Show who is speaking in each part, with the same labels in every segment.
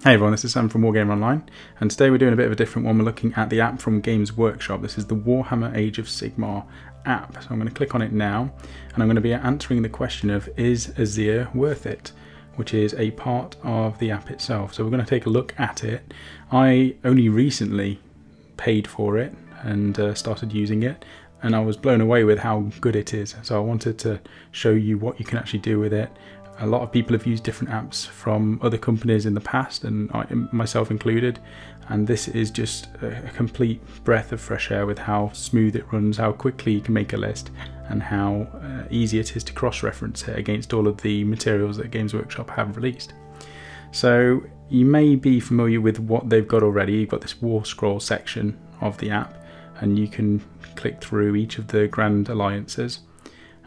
Speaker 1: Hey everyone, this is Sam from Wargamer Online, and today we're doing a bit of a different one. We're looking at the app from Games Workshop. This is the Warhammer Age of Sigmar app. So I'm going to click on it now, and I'm going to be answering the question of, is Azyr worth it? Which is a part of the app itself. So we're going to take a look at it. I only recently paid for it and started using it, and I was blown away with how good it is. So I wanted to show you what you can actually do with it. A lot of people have used different apps from other companies in the past, and myself included, and this is just a complete breath of fresh air with how smooth it runs, how quickly you can make a list, and how easy it is to cross-reference it against all of the materials that Games Workshop have released. So you may be familiar with what they've got already. You've got this War Scroll section of the app, and you can click through each of the Grand Alliances,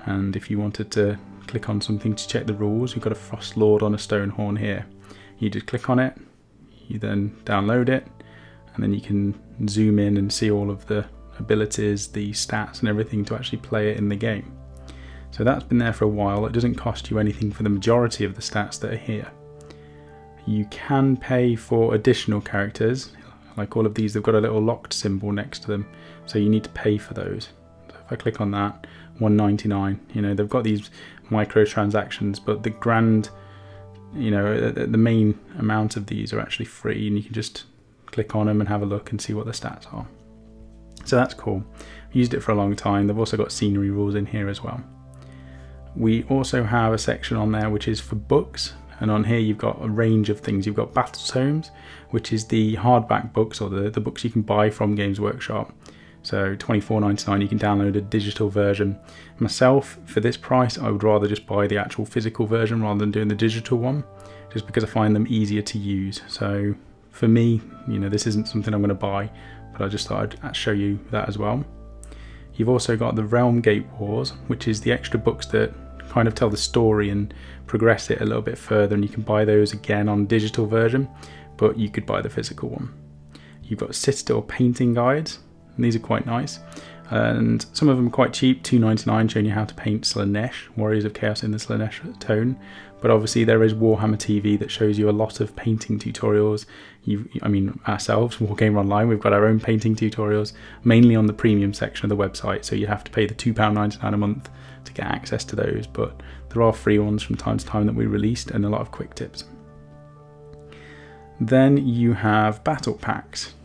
Speaker 1: and if you wanted to click on something to check the rules, you've got a Frost Lord on a Stonehorn here. You just click on it, you then download it, and then you can zoom in and see all of the abilities, the stats and everything to actually play it in the game. So that's been there for a while. It doesn't cost you anything for the majority of the stats that are here. You can pay for additional characters, like all of these. They've got a little locked symbol next to them, so you need to pay for those. So if I click on that, $1.99, you know, they've got these microtransactions, but the grand, you know, the main amount of these are actually free, and you can just click on them and have a look and see what the stats are. So that's cool. I've used it for a long time. They've also got scenery rules in here as well. We also have a section on there which is for books, and on here you've got a range of things. You've got Battle Tomes, which is the hardback books, or the books you can buy from Games Workshop. So $24.99, you can download a digital version. Myself, for this price, I would rather just buy the actual physical version rather than doing the digital one, just because I find them easier to use. So for me, you know, this isn't something I'm going to buy, but I just thought I'd show you that as well. You've also got the Realm Gate Wars, which is the extra books that kind of tell the story and progress it a little bit further, and you can buy those again on digital version, but you could buy the physical one. You've got Citadel painting guides. And these are quite nice, and some of them are quite cheap, $2.99, showing you how to paint Slaanesh, Warriors of Chaos in the Slaanesh tone. But obviously there is Warhammer TV that shows you a lot of painting tutorials. I mean, ourselves, Wargamer Online, we've got our own painting tutorials, mainly on the premium section of the website, so you have to pay the £2.99 a month to get access to those, but there are free ones from time to time that we released, and a lot of quick tips. Then you have battle packs.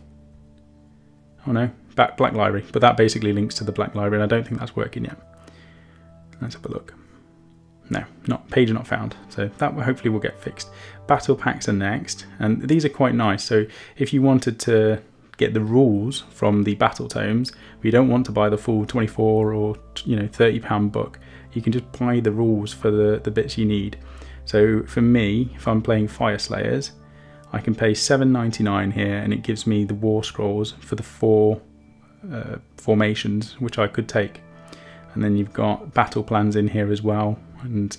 Speaker 1: Oh no, Black Library, but that basically links to the Black Library, and I don't think that's working yet. Let's have a look. No, page not found, so that hopefully will get fixed. Battle packs are next, and these are quite nice. So if you wanted to get the rules from the battle tomes, but you don't want to buy the full 24 or £30 book, you can just buy the rules for the bits you need. So for me, if I'm playing Fyreslayers, I can pay $7.99 here, and it gives me the War Scrolls for the 4 formations which I could take. And then you've got battle plans in here as well, and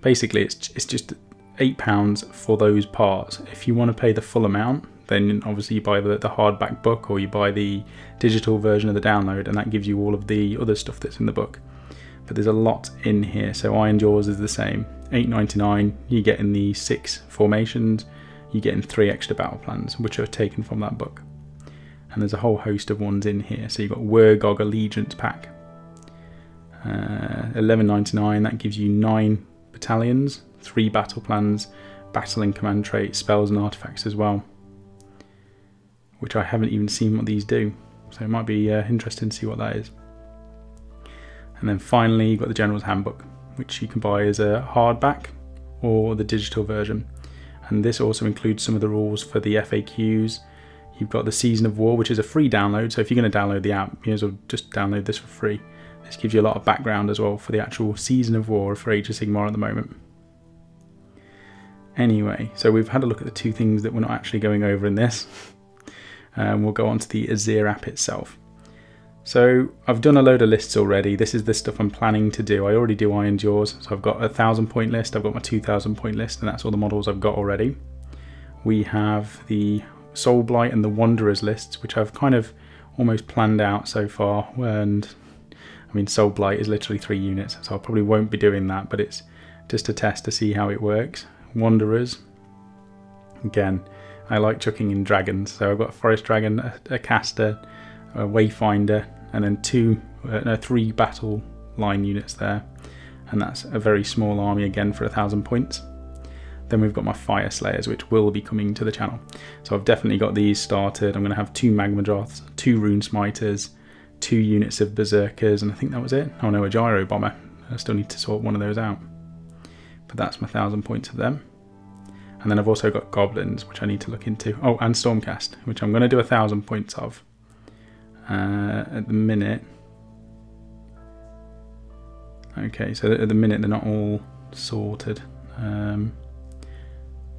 Speaker 1: basically it's just £8 for those parts. If you want to pay the full amount, then obviously you buy the hardback book, or you buy the digital version of the download, and that gives you all of the other stuff that's in the book. But there's a lot in here. So Iron Jaws is the same, $8.99. You get in the 6 formations, you get in 3 extra battle plans which are taken from that book. And there's a whole host of ones in here. So you've got Wergog Allegiance pack, $11.99. That gives you 9 battalions, 3 battle plans, battle and command traits, spells and artifacts as well, which I haven't even seen what these do. So it might be interesting to see what that is. And then finally you've got the General's Handbook, which you can buy as a hardback or the digital version. And this also includes some of the rules for the FAQs. You've got the Season of War, which is a free download, so if you're going to download the app, you may as well just download this for free. This gives you a lot of background as well for the actual Season of War for Age of Sigmar at the moment. Anyway, so we've had a look at the 2 things that we're not actually going over in this. We'll go on to the Azyr app itself. So I've done a load of lists already. This is the stuff I'm planning to do. I already do Iron Jaws, so I've got a 1,000 point list, I've got my 2,000 point list, and that's all the models I've got already. We have the Soul Blight and the Wanderers lists, which I've kind of almost planned out so far, and I mean Soul Blight is literally 3 units, so I probably won't be doing that, but it's just a test to see how it works. Wanderers, again, I like chucking in dragons. So I've got a forest dragon, a caster, a wayfinder, and then 3 battle line units there. And that's a very small army again for 1,000 points. Then we've got my fire slayers, which will be coming to the channel. So I've definitely got these started. I'm going to have 2 magmadroths, 2 rune smiters, 2 units of berserkers, and I think that was it. Oh no, a gyro bomber. I still need to sort one of those out. But that's my 1,000 points of them. And then I've also got goblins, which I need to look into. Oh, and Stormcast, which I'm going to do 1,000 points of at the minute. Okay, so at the minute they're not all sorted.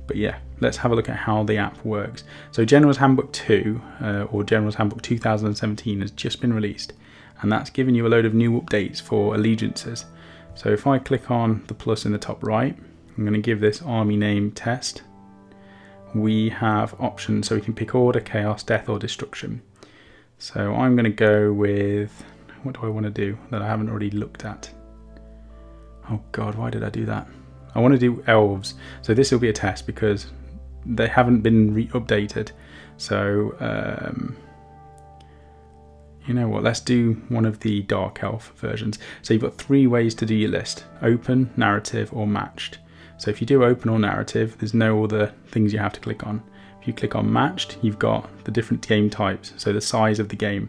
Speaker 1: But yeah, let's have a look at how the app works. So General's Handbook 2, or General's Handbook 2017 has just been released. And that's given you a load of new updates for allegiances. So if I click on the plus in the top right, I'm going to give this army name test. We have options, so we can pick order, chaos, death or destruction. So I'm going to go with, what do I want to do that I haven't already looked at? Oh god, why did I do that? I want to do elves. So this will be a test because they haven't been updated. So you know what, let's do one of the dark elf versions. So you've got 3 ways to do your list: open, narrative or matched. So if you do open or narrative, there's no other things you have to click on. If you click on matched, you've got the different game types, so the size of the game,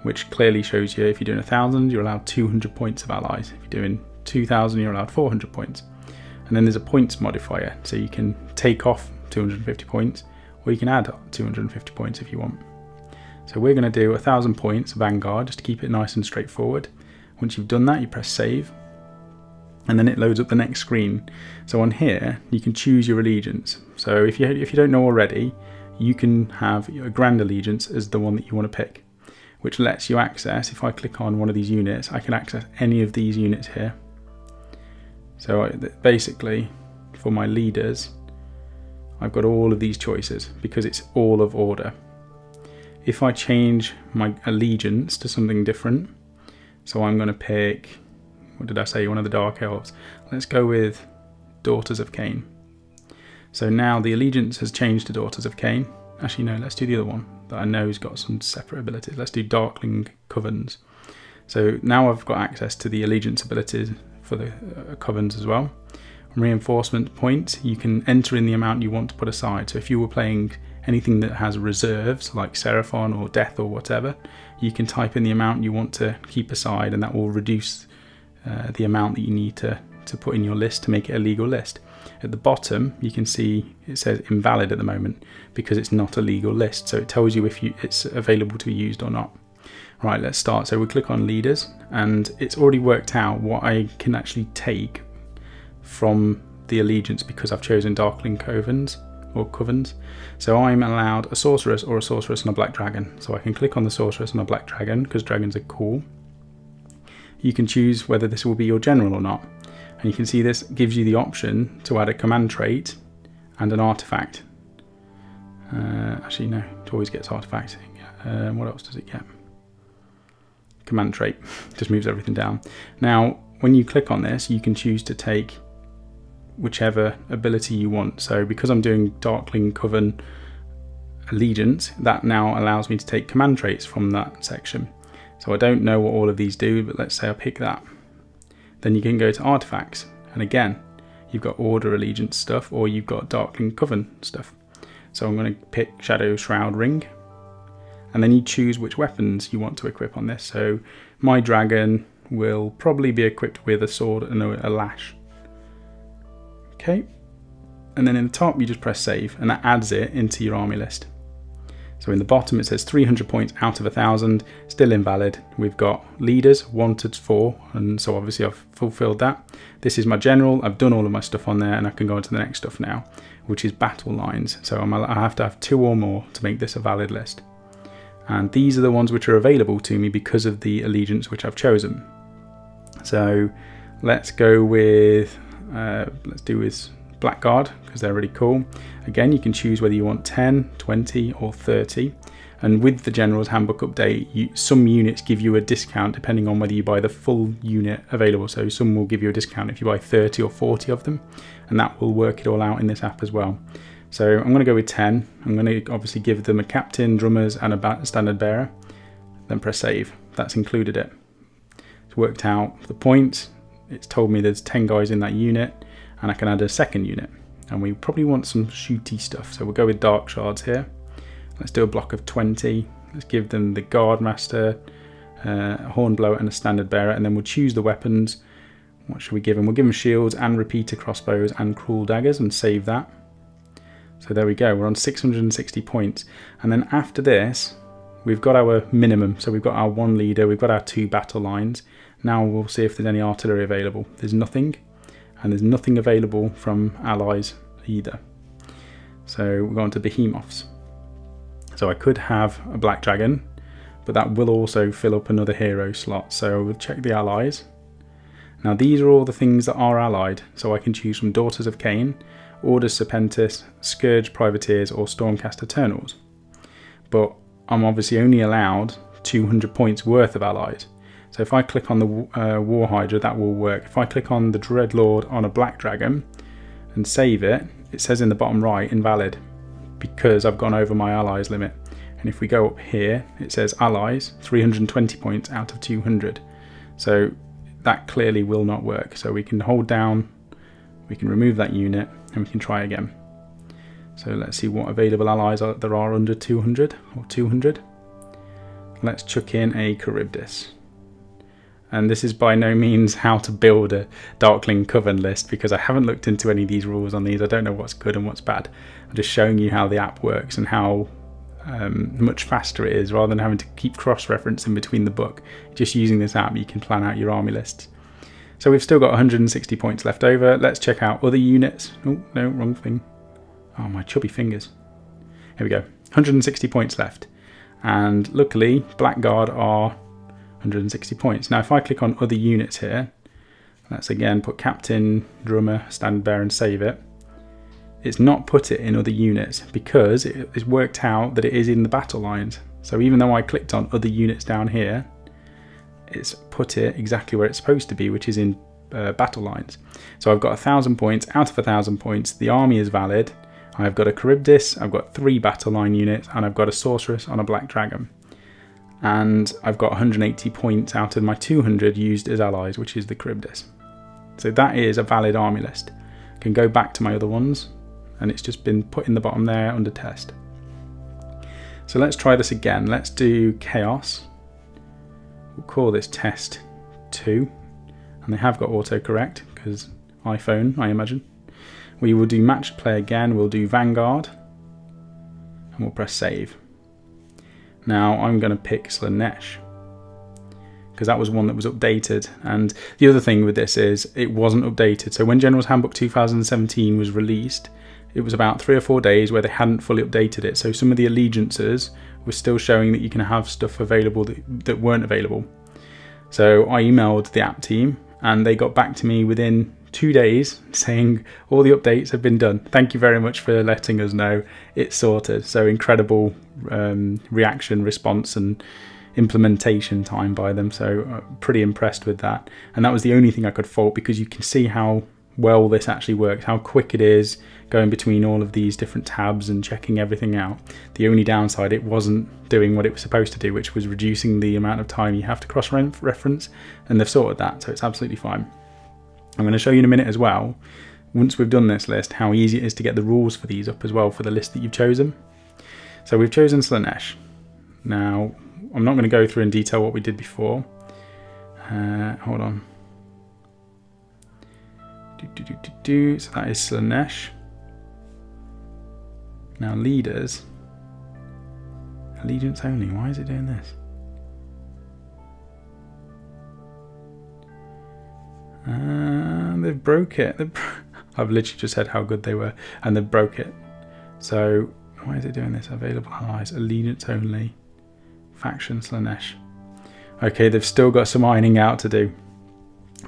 Speaker 1: which clearly shows you if you're doing 1,000, you're allowed 200 points of allies. If you're doing 2,000, you're allowed 400 points. And then there's a points modifier, so you can take off 250 points, or you can add 250 points if you want. So we're going to do 1,000 points Vanguard, just to keep it nice and straightforward. Once you've done that, you press save, and then it loads up the next screen. So on here, you can choose your allegiance. So if you don't know already, you can have a Grand Allegiance as the one that you want to pick, which lets you access, if I click on one of these units, I can access any of these units here. So basically, for my leaders, I've got all of these choices because it's all of order. If I change my allegiance to something different, so I'm going to pick, what did I say, one of the Dark Elves. Let's go with Daughters of Cain. So now the allegiance has changed to Daughters of Cain. Actually no, let's do the other one that I know has got some separate abilities. Let's do Darkling Covens. So now I've got access to the allegiance abilities for the Covens as well. Reinforcement points, you can enter in the amount you want to put aside. So if you were playing anything that has reserves like Seraphon or Death or whatever, you can type in the amount you want to keep aside, and that will reduce the amount that you need to put in your list to make it a legal list. At the bottom you can see it says invalid at the moment because it's not a legal list, so it tells you if it's available to be used or not. Right, let's start. So we click on leaders, and it's already worked out what I can actually take from the allegiance because I've chosen Darkling Covens or Covens. So I'm allowed a sorceress or a sorceress and a black dragon. So I can click on the sorceress and a black dragon because dragons are cool. You can choose whether this will be your general or not. And you can see this gives you the option to add a command trait and an artifact. Actually no, it always gets artifact. What else does it get? Command trait, just moves everything down. Now when you click on this, you can choose to take whichever ability you want. So because I'm doing Darkling Coven Allegiance, that now allows me to take command traits from that section. So I don't know what all of these do, but let's say I pick that. Then you can go to artifacts, and again you've got Order Allegiance stuff, or you've got Darkling Coven stuff. So I'm going to pick Shadow Shroud Ring, and then you choose which weapons you want to equip on this. So my dragon will probably be equipped with a sword and a lash. Okay, and then in the top you just press save, and that adds it into your army list. So in the bottom it says 300 points out of 1,000, still invalid. We've got leaders, wanted 4, and so obviously I've fulfilled that. This is my general, I've done all of my stuff on there, and I can go on to the next stuff now, which is battle lines. So I have to have 2 or more to make this a valid list. And these are the ones which are available to me because of the allegiance which I've chosen. So let's go with, let's do with Blackguard, because they're really cool. Again, you can choose whether you want 10, 20 or 30. And with the General's Handbook update, some units give you a discount depending on whether you buy the full unit available. So some will give you a discount if you buy 30 or 40 of them, and that will work it all out in this app as well. So I'm going to go with 10. I'm going to obviously give them a captain, drummers, and a standard bearer. Then press save. That's included it. It's worked out the points. It's told me there's 10 guys in that unit, and I can add a second unit. And we probably want some shooty stuff, so we'll go with dark shards here. Let's do a block of 20. Let's give them the guard master, a hornblower, and a standard bearer, and then we'll choose the weapons. What should we give them? We'll give them shields and repeater crossbows and cruel daggers and save that. So there we go, we're on 660 points. And then after this, we've got our minimum. So we've got our 1 leader, we've got our 2 battle lines. Now we'll see if there's any artillery available. There's nothing, and there's nothing available from allies either. So we're going to behemoths. So I could have a black dragon, but that will also fill up another hero slot. So we'll check the allies. Now these are all the things that are allied. So I can choose from Daughters of Cain, Orders Serpentis, Scourge Privateers, or Stormcast Eternals. But I'm obviously only allowed 200 points worth of allies. So if I click on the War Hydra, that will work. If I click on the Dreadlord on a black dragon and save it, it says in the bottom right, invalid, because I've gone over my allies limit. And if we go up here, it says allies, 320 points out of 200. So that clearly will not work. So we can hold down, we can remove that unit, and we can try again. So let's see what available allies there are under 200 or 200. Let's chuck in a Charybdis. And this is by no means how to build a Darkling Coven list, because I haven't looked into any of these rules on these. I don't know what's good and what's bad. I'm just showing you how the app works and how much faster it is, rather than having to keep cross-referencing between the book. Just using this app, you can plan out your army lists. So we've still got 160 points left over. Let's check out other units. Oh, no, wrong thing. Oh, my chubby fingers. Here we go. 160 points left. And luckily, Blackguard are 160 points. Now, if I click on other units here, let's again put Captain, Drummer, Standard Bearer, and save it. It's not put it in other units because it's worked out that it is in the battle lines. So even though I clicked on other units down here, it's put it exactly where it's supposed to be, which is in battle lines. So I've got 1,000 points out of 1,000 points. The army is valid. I've got a Charybdis, I've got 3 battle line units, and I've got a sorceress on a black dragon. And I've got 180 points out of my 200 used as allies, which is the Charybdis. So that is a valid army list. I can go back to my other ones, and it's just been put in the bottom there under test. So let's try this again. Let's do Chaos. We'll call this test 2, and they have got autocorrect because iPhone, I imagine. We will do matched play again. We'll do Vanguard, and we'll press save. Now I'm going to pick Slaanesh because that was one that was updated. And the other thing with this is it wasn't updated. So when General's Handbook 2017 was released, it was about 3 or 4 days where they hadn't fully updated it. So some of the allegiances were still showing that you can have stuff available that weren't available. So I emailed the app team and they got back to me within 2 days saying all the updates have been done. Thank you very much for letting us know it's sorted. So incredible reaction, response and implementation time by them. So pretty impressed with that. And that was the only thing I could fault, because you can see how well this actually works, how quick it is going between all of these different tabs and checking everything out. The only downside, it wasn't doing what it was supposed to do, which was reducing the amount of time you have to cross-reference, and they've sorted that, so it's absolutely fine. I'm going to show you in a minute as well, once we've done this list, how easy it is to get the rules for these up as well for the list that you've chosen. So we've chosen Slaanesh. Now, I'm not going to go through in detail what we did before. Hold on. So that is Slaanesh. Now leaders, allegiance only. Why is it doing this? They've broke it. I've literally just said how good they were, and they've broke it. So why is it doing this? Available allies, allegiance only, faction Slaanesh. Okay, they've still got some ironing out to do,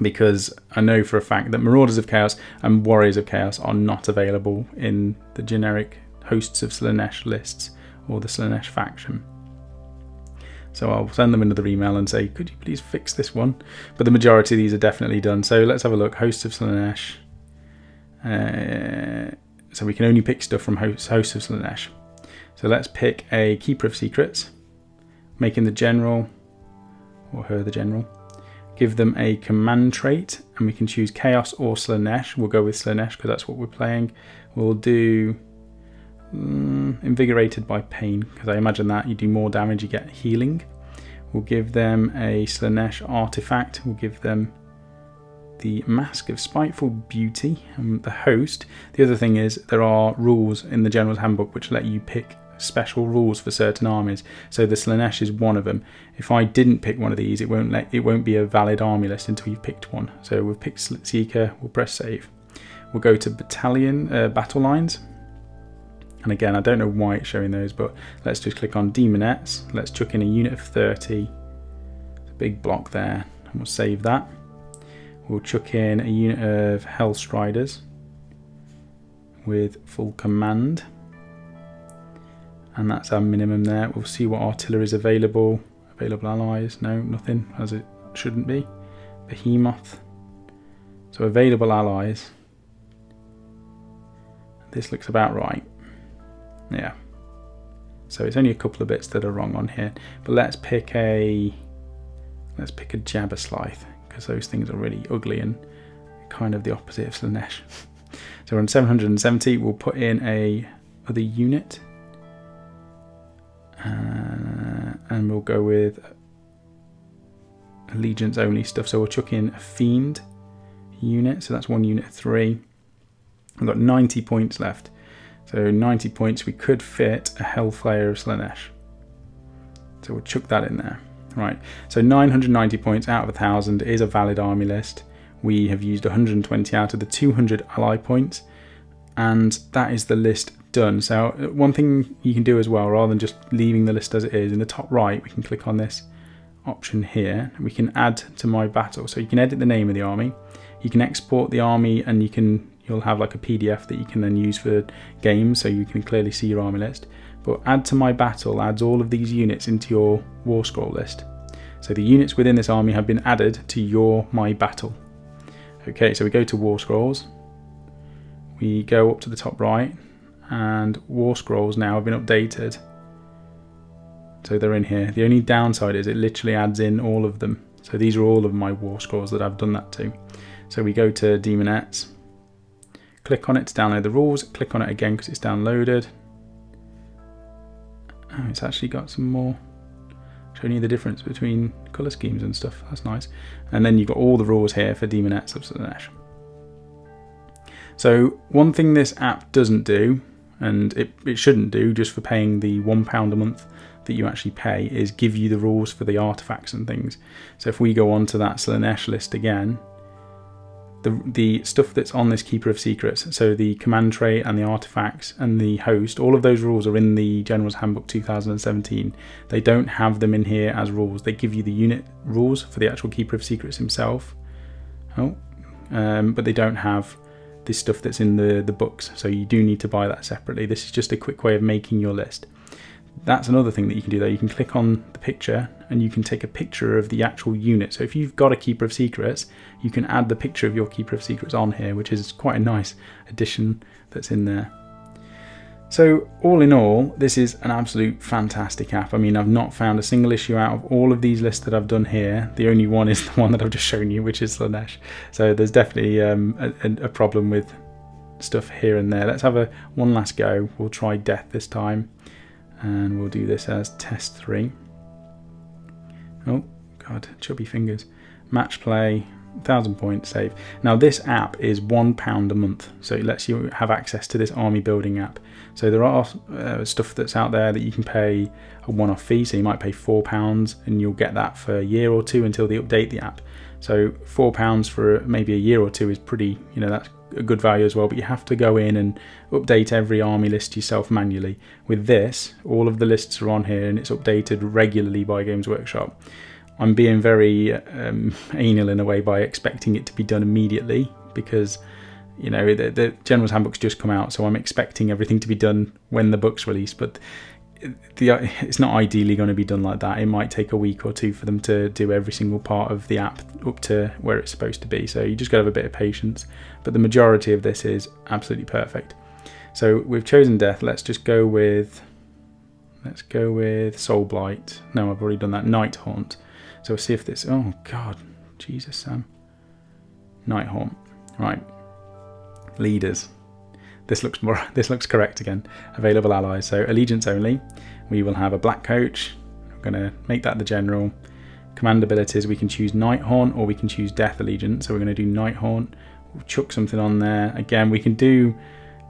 Speaker 1: because I know for a fact that Marauders of Chaos and Warriors of Chaos are not available in the generic Hosts of Slaanesh lists or the Slaanesh faction. So I'll send them another email and say, could you please fix this one? But the majority of these are definitely done. So let's have a look. Hosts of Slaanesh. So we can only pick stuff from Host of Slaanesh. So let's pick a Keeper of Secrets, making the general, or her the general. Give them a command trait, and we can choose Chaos or Slaanesh. We'll go with Slaanesh because that's what we're playing. We'll do Invigorated by Pain, because I imagine that you do more damage, you get healing. We'll give them a Slaanesh artifact. We'll give them the Mask of Spiteful Beauty and the Host. The other thing is there are rules in the General's Handbook which let you pick special rules for certain armies. So the Slaanesh is one of them. If I didn't pick one of these, it won't be a valid army list until you've picked one. So we've picked Seeker. We'll press save. We'll go to battle lines. And again, I don't know why it's showing those, but let's just click on Demonettes. Let's chuck in a unit of 30. It's a big block there, and we'll save that. We'll chuck in a unit of Hellstriders with full command. And that's our minimum there. We'll see what artillery is available. Available allies, no, nothing, as it shouldn't be. Behemoth. So available allies. This looks about right. Yeah. So it's only a couple of bits that are wrong on here. But let's pick a Jabberslythe, because those things are really ugly and kind of the opposite of Slaanesh. So we're on 770. We'll put in a other unit. And we'll go with allegiance only stuff. So we'll chuck in a Fiend unit. So that's one unit of 3. We've got 90 points left. So 90 points, we could fit a Hellflayer of Slaanesh. So we'll chuck that in there. Right, so 990 points out of 1,000 is a valid army list. We have used 120 out of the 200 ally points, and that is the list done. So one thing you can do as well, rather than just leaving the list as it is, in the top right we can click on this option here. We can add to my battle. So you can edit the name of the army, you can export the army, and you'll have like a PDF that you can then use for games, so you can clearly see your army list. But add to my battle adds all of these units into your war scroll list. So the units within this army have been added to your my battle. Okay, so we go to war scrolls. We go up to the top right, and war scrolls now have been updated. So they're in here. The only downside is it literally adds in all of them. So these are all of my war scrolls that I've done that to. So we go to Demonettes, click on it to download the rules, click on it again because it's downloaded. Oh, it's actually got some more, showing you the difference between colour schemes and stuff. That's nice. And then you've got all the rules here for Demonettes of Slaanesh. So one thing this app doesn't do, and it shouldn't do just for paying the £1 a month that you actually pay, is give you the rules for the artifacts and things. So if we go on to that Slaanesh list again, the stuff that's on this Keeper of Secrets, so the command trait and the artifacts and the host, all of those rules are in the General's Handbook 2017. They don't have them in here as rules. They give you the unit rules for the actual Keeper of Secrets himself. But they don't have this stuff that's in the books, so you do need to buy that separately. This is just a quick way of making your list. That's another thing that you can do though. You can click on the picture and you can take a picture of the actual unit. So if you've got a Keeper of Secrets, you can add the picture of your Keeper of Secrets on here, which is quite a nice addition that's in there. So all in all, this is an absolute fantastic app. I mean, I've not found a single issue out of all of these lists that I've done here. The only one is the one that I've just shown you, which is Slaanesh. So there's definitely a problem with stuff here and there. Let's have one last go. We'll try Death this time. And we'll do this as test 3. Oh god, chubby fingers. Match play, 1,000 points, save. Now this app is £1 a month, so it lets you have access to this army building app. So there are stuff that's out there that you can pay a one-off fee, so you might pay £4 and you'll get that for a year or two until they update the app. So £4 for maybe a year or two is pretty, that's a good value as well, but you have to go in and update every army list yourself manually. With this, all of the lists are on here and it's updated regularly by Games Workshop. I'm being very anal in a way by expecting it to be done immediately because the General's Handbook's just come out, so I'm expecting everything to be done when the book's released, but it's not ideally going to be done like that. It might take a week or two for them to do every single part of the app up to where it's supposed to be, so you just got to have a bit of patience, but the majority of this is absolutely perfect. So we've chosen death. Let's just go with, Soul Blight. No, I've already done that. Night Haunt. So we'll see if this, oh God, Jesus, Sam. Night Haunt. Right. Leaders. This looks correct again. Available allies. So allegiance only. We will have a black coach. I'm going to make that the general. Command abilities, we can choose Night Haunt or we can choose Death Allegiance. So we're going to do Night Haunt. We'll chuck something on there. Again, we can do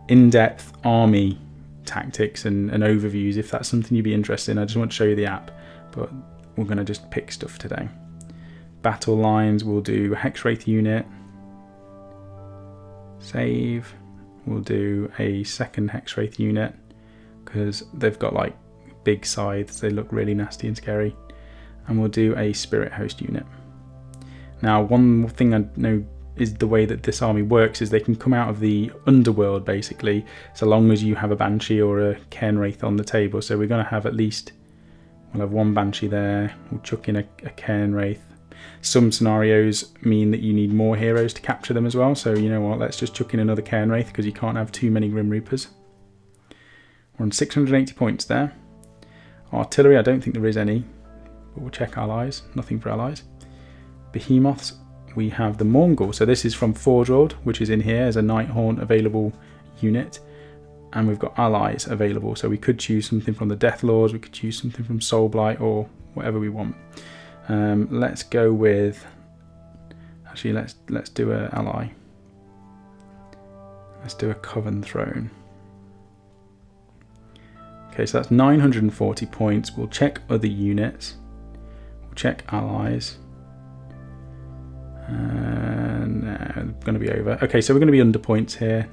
Speaker 1: in-depth army tactics and overviews if that's something you'd be interested in. I just want to show you the app, but we're going to just pick stuff today. Battle lines, we'll do Hexwraith unit. Save. We'll do a second Hexwraith unit because they've got like big scythes. They look really nasty and scary. And we'll do a Spirit Host unit. Now, one thing I know is the way that this army works is they can come out of the underworld basically, so long as you have a Banshee or a Cairnwraith on the table. So we're going to have at least, we'll have one Banshee there, we'll chuck in a Cairnwraith. Some scenarios mean that you need more heroes to capture them as well, so you know what, let's just chuck in another Cairnwraith because you can't have too many Grim Reapers. We're on 680 points there. Artillery, I don't think there is any. But we'll check allies, nothing for allies. Behemoths, we have the Mongol. So this is from Forgeworld, which is in here as a Night Haunt available unit. And we've got allies available. So we could choose something from the Death Lords, we could choose something from Soul Blight or whatever we want. Let's go with, actually let's do an ally. Let's do a Coven Throne. Okay, so that's 940 points. We'll check other units. Check allies, and going to be over. Okay, so we're going to be under points here.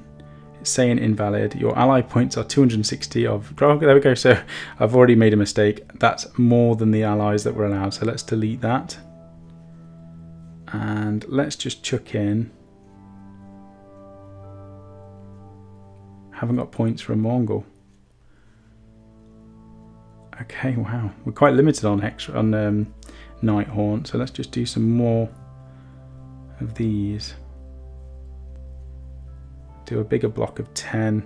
Speaker 1: It's saying invalid. Your ally points are 260 of. Oh, there we go. So I've already made a mistake. That's more than the allies that were allowed. So let's delete that, and let's just chuck in. Haven't got points for a Mongol. Okay, wow, we're quite limited on Night Haunt, so let's just do some more of these. Do a bigger block of 10,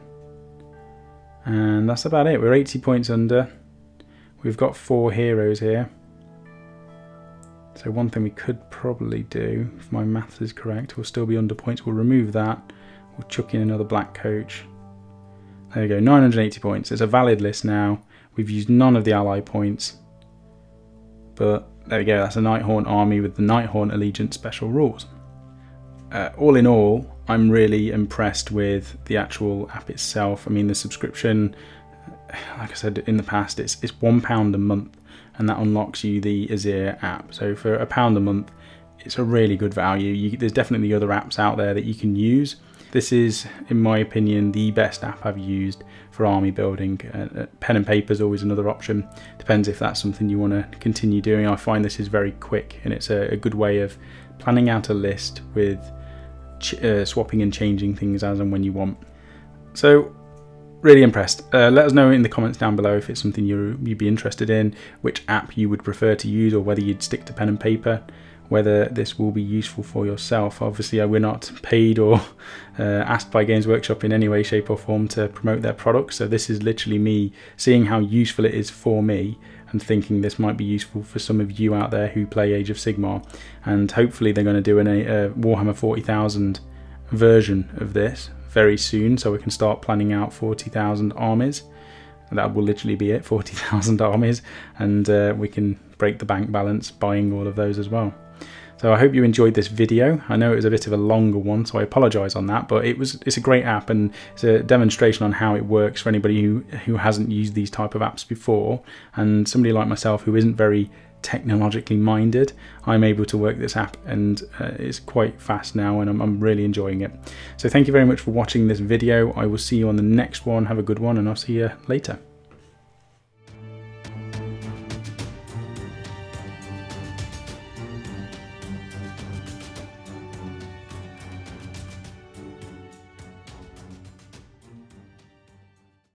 Speaker 1: and that's about it. We're 80 points under. We've got 4 heroes here, so one thing we could probably do, if my maths is correct, we'll still be under points. We'll remove that. We'll chuck in another black coach. There we go, 980 points. It's a valid list now. We've used none of the ally points, but there we go, that's a Night Haunt army with the Night Haunt Allegiance special rules. All in all, I'm really impressed with the actual app itself. I mean, the subscription, like I said in the past, it's £1 a month, and that unlocks you the Azir app. So for £1 a month, it's a really good value. There's definitely other apps out there that you can use. This is, in my opinion, the best app I've used for army building. Pen and paper is always another option. Depends if that's something you want to continue doing. I find this is very quick, and it's a good way of planning out a list with swapping and changing things as and when you want. So, really impressed. Let us know in the comments down below if it's something you'd be interested in, which app you would prefer to use, or whether you'd stick to pen and paper. Whether this will be useful for yourself. Obviously, we're not paid or asked by Games Workshop in any way, shape or form to promote their products. So this is literally me seeing how useful it is for me and thinking this might be useful for some of you out there who play Age of Sigmar. And hopefully they're going to do a Warhammer 40,000 version of this very soon, so we can start planning out 40,000 armies. And that will literally be it, 40,000 armies, and we can break the bank balance buying all of those as well. So I hope you enjoyed this video. I know it was a bit of a longer one, so I apologise on that, but it's a great app, and it's a demonstration on how it works for anybody who hasn't used these type of apps before, and somebody like myself who isn't very technologically minded. I'm able to work this app, and it's quite fast now, and I'm really enjoying it. So thank you very much for watching this video. I will see you on the next one. Have a good one, and I'll see you later.